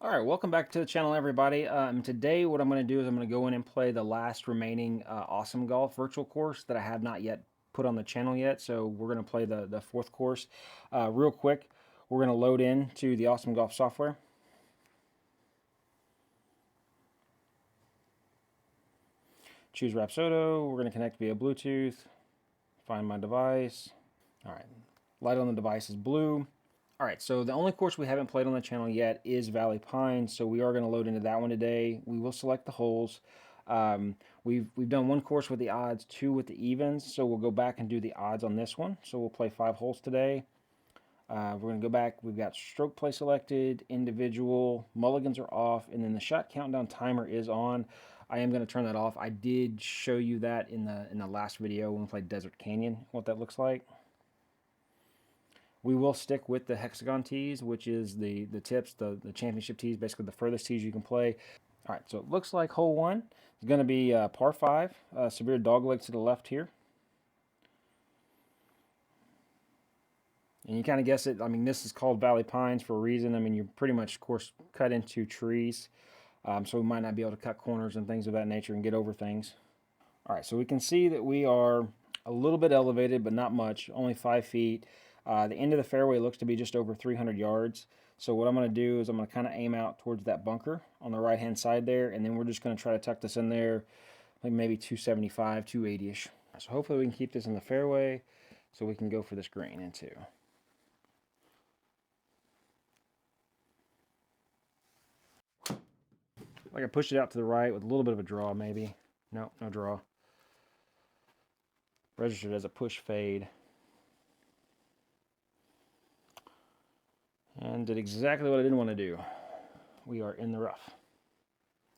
All right, welcome back to the channel, everybody. Today, what I'm going to do is I'm going to go in and play the last remaining Awesome Golf virtual course that I have not yet put on the channel yet. So we're going to play the fourth course. Real quick, we're going to load in to the Awesome Golf software. Choose Rapsodo. We're going to connect via Bluetooth. Find my device. All right, light on the device is blue. All right, so the only course we haven't played on the channel yet is Valley Pines, so we are going to load into that one today. We will select the holes. We've done one course with the odds, two with the evens, so we'll go back and do the odds on this one. So we'll play 5 holes today. We're going to go back. We've got stroke play selected, individual, mulligans are off, and then the shot countdown timer is on. I am going to turn that off. I did show you that in the last video when we played Desert Canyon, what that looks like. We will stick with the hexagon tees, which is the tips, the championship tees, basically the furthest tees you can play. All right, so it looks like hole 1 is going to be par 5, severe dogleg to the left here. And you kind of guess it. I mean, this is called Valley Pines for a reason. I mean, you're pretty much, of course, cut into trees. So we might not be able to cut corners and things of that nature and get over things. All right, so we can see that we are a little bit elevated, but not much, only 5 feet. The end of the fairway looks to be just over 300 yards. So what I'm going to do is I'm going to kind of aim out towards that bunker on the right-hand side there, and then we're just going to try to tuck this in there, like maybe 275, 280-ish. So hopefully we can keep this in the fairway so we can go for this green into. Like I pushed it out to the right with a little bit of a draw maybe. No, no draw. Registered as a push fade. And did exactly what I didn't want to do. We are in the rough.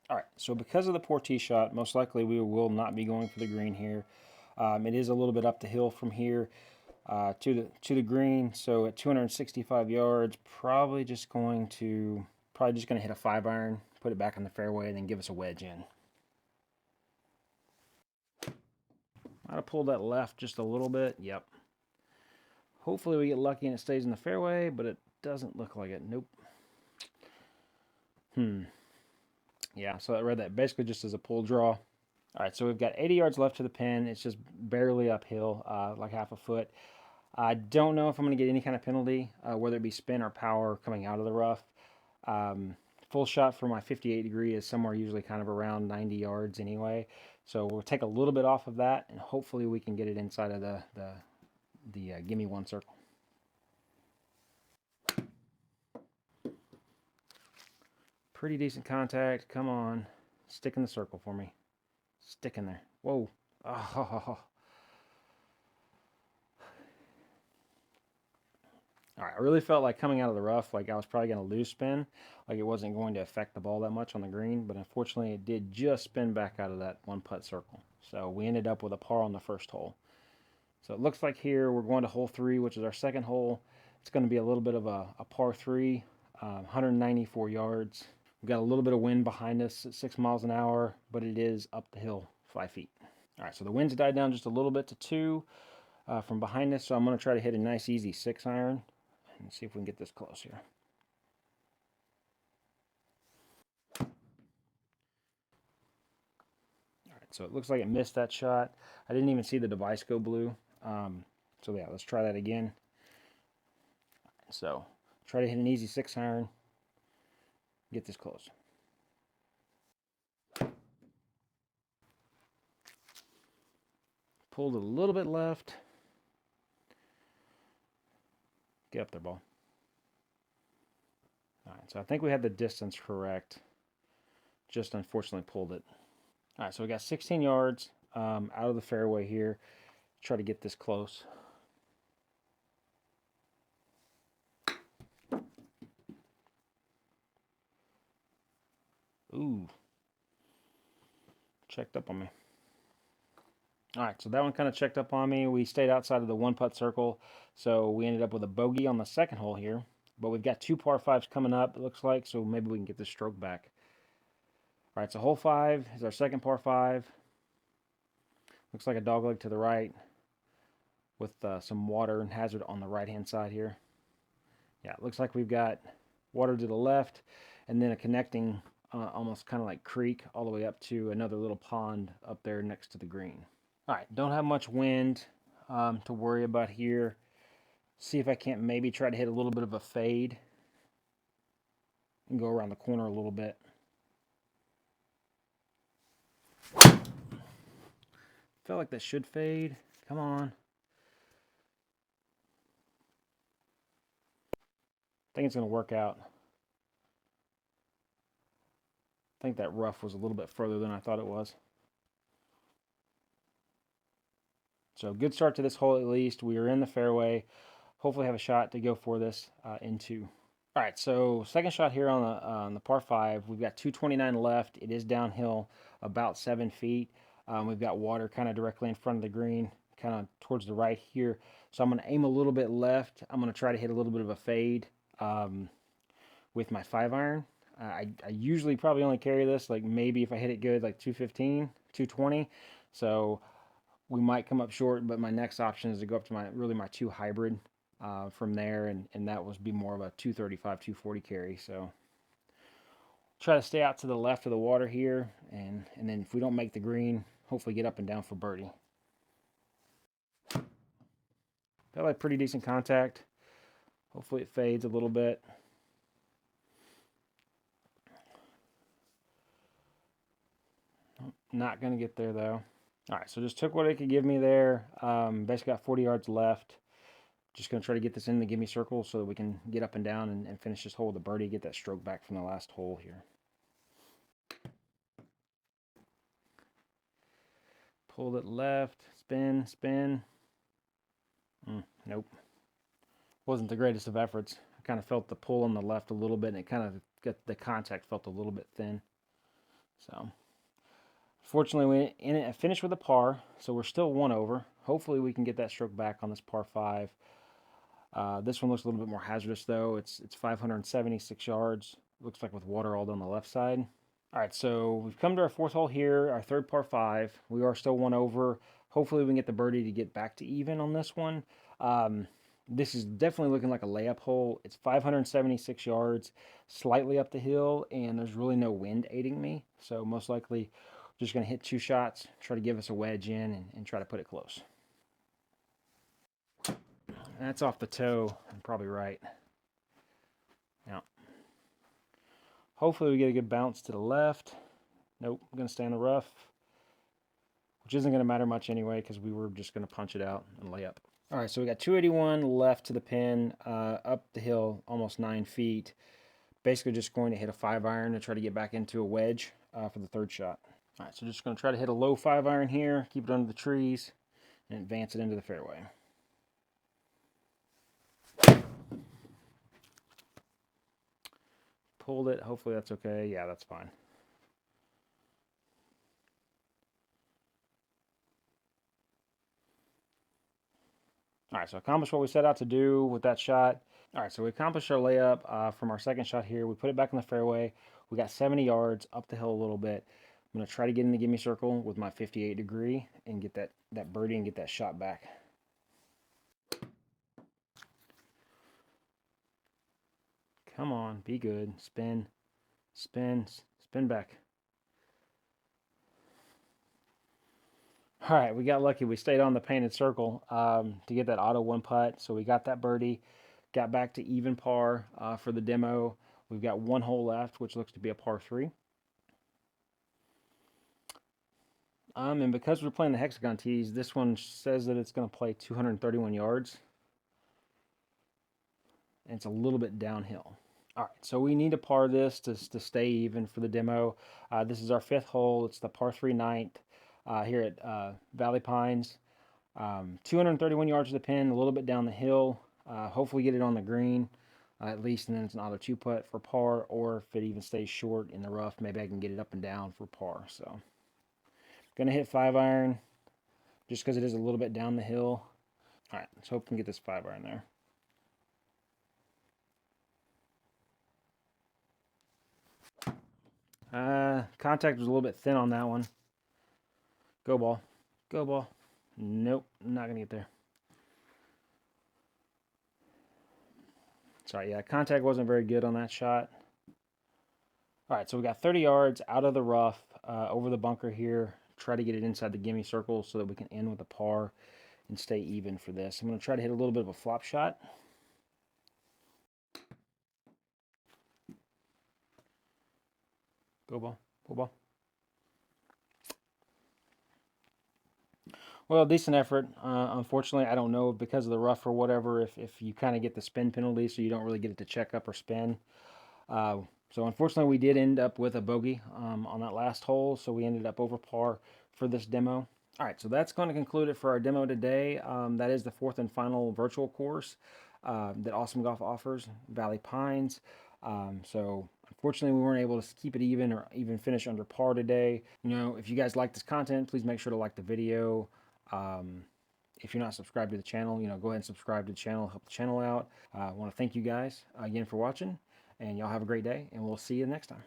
All right, so because of the poor tee shot, most likely we will not be going for the green here. It is a little bit up the hill from here to the green, so at 265 yards, probably just going to hit a 5-iron, put it back on the fairway, and then give us a wedge in. Might have pulled that left just a little bit. Yep. Hopefully we get lucky and it stays in the fairway, but it doesn't look like it. Nope. Yeah, so I read that basically just as a pull draw. All right, so we've got 80 yards left to the pin. It's just barely uphill, like half a foot. I don't know if I'm going to get any kind of penalty, whether it be spin or power coming out of the rough. Full shot for my 58 degree is somewhere usually kind of around 90 yards anyway. So we'll take a little bit off of that, and hopefully we can get it inside of the gimme one circle. Pretty decent contact. Come on. Stick in the circle for me. Stick in there. Whoa. Oh. All right, I really felt like coming out of the rough, like I was probably going to lose spin, like it wasn't going to affect the ball that much on the green, but unfortunately it did just spin back out of that one putt circle. So we ended up with a par on the first hole. So it looks like here we're going to hole 3, which is our second hole. It's going to be a little bit of a par 3, 194 yards. We've got a little bit of wind behind us at 6 miles an hour, but it is up the hill 5 feet. All right, so the wind's died down just a little bit to 2 from behind us, so I'm going to try to hit a nice easy 6-iron and see if we can get this close here. All right, so it looks like it missed that shot. I didn't even see the device go blue. So yeah, let's try that again. So try to hit an easy 6-iron, get this close. Pulled a little bit left. Get up there, ball. All right, so I think we had the distance correct. Just unfortunately pulled it. All right, so we got 16 yards out of the fairway here. Try to get this close. Ooh. Checked up on me. All right, so that one kind of checked up on me. We stayed outside of the one putt circle, so we ended up with a bogey on the second hole here. But we've got 2 par 5s coming up, it looks like, so maybe we can get this stroke back. All right, so hole 5 is our second par 5. Looks like a dogleg to the right with some water and hazard on the right-hand side here. Yeah, it looks like we've got water to the left, and then a connecting almost kind of like creek all the way up to another little pond up there next to the green. All right, don't have much wind to worry about here. See if I can't maybe try to hit a little bit of a fade and go around the corner a little bit. Felt like that should fade. Come on. I think it's going to work out. I think that rough was a little bit further than I thought it was. So good start to this hole at least. We are in the fairway. Hopefully have a shot to go for this into. All right, so second shot here on the par 5. We've got 229 left. It is downhill about 7 feet. We've got water kind of directly in front of the green, kind of towards the right here. So I'm going to aim a little bit left. I'm going to try to hit a little bit of a fade with my 5-iron. I usually probably only carry this, like maybe if I hit it good, like 215, 220. So we might come up short, but my next option is to go up to my 2 hybrid from there, and that would be more of a 235, 240 carry. So try to stay out to the left of the water here, and then if we don't make the green, hopefully get up and down for birdie. Felt like pretty decent contact. Hopefully it fades a little bit. Not going to get there though. All right, so just took what it could give me there. Basically got 40 yards left. Just going to try to get this in the gimme circle so that we can get up and down and finish this hole with a birdie, get that stroke back from the last hole here. Pulled it left, spin, spin. Nope. Wasn't the greatest of efforts. I kind of felt the pull on the left a little bit, and it kind of got the contact felt a little bit thin. So fortunately, I finished with a par, so we're still 1 over. Hopefully we can get that stroke back on this par 5. This one looks a little bit more hazardous though. It's 576 yards. Looks like with water all down the left side. All right, so we've come to our 4th hole here, our 3rd par 5. We are still 1 over. Hopefully we can get the birdie to get back to even on this one. This is definitely looking like a layup hole. It's 576 yards, slightly up the hill, and there's really no wind aiding me. So most likely just going to hit 2 shots, try to give us a wedge in, and try to put it close. That's off the toe. I'm probably right. Now, hopefully we get a good bounce to the left. Nope, I'm going to stay in the rough, which isn't going to matter much anyway because we were just going to punch it out and lay up. All right, so we got 281 left to the pin, up the hill almost 9 feet. Basically just going to hit a 5-iron to try to get back into a wedge for the 3rd shot. All right, so just going to try to hit a low 5-iron here, keep it under the trees, and advance it into the fairway. Pulled it. Hopefully that's okay. Yeah, that's fine. All right, so accomplished what we set out to do with that shot. All right, so we accomplished our layup from our 2nd shot here. We put it back in the fairway. We got 70 yards up the hill a little bit. I'm going to try to get in the gimme circle with my 58 degree and get that birdie and get that shot back. Come on, be good. Spin, spin, spin back. All right, we got lucky. We stayed on the painted circle to get that auto 1 putt. So we got that birdie, got back to even par for the demo. We've got 1 hole left, which looks to be a par 3. And because we're playing the hexagon tees, this one says that it's going to play 231 yards. And it's a little bit downhill. All right, so we need to par this to stay even for the demo. This is our 5th hole. It's the par 3 9th here at Valley Pines. 231 yards to the pin, a little bit down the hill. Hopefully get it on the green at least, and then it's an auto 2 putt for par, or if it even stays short in the rough, maybe I can get it up and down for par. So gonna hit 5-iron just because it is a little bit down the hill. All right, let's hope we can get this 5-iron there. Contact was a little bit thin on that one. Go ball. Go ball. Nope, not going to get there. Sorry, yeah, contact wasn't very good on that shot. All right, so we got 30 yards out of the rough, over the bunker here. Try to get it inside the gimme circle so that we can end with a par and stay even for this. I'm going to try to hit a little bit of a flop shot. Go ball, go ball. Well, decent effort. Unfortunately, I don't know because of the rough or whatever if you kind of get the spin penalty, so you don't really get it to check up or spin. Uh, so unfortunately, we did end up with a bogey on that last hole, so we ended up over par for this demo. All right, so that's going to conclude it for our demo today. That is the fourth and final virtual course that Awesome Golf offers, Valley Pines. So unfortunately, we weren't able to keep it even or even finish under par today. You know, if you guys like this content, please make sure to like the video. If you're not subscribed to the channel, you know, go ahead and subscribe to the channel, help the channel out. I want to thank you guys again for watching, and y'all have a great day, and we'll see you next time.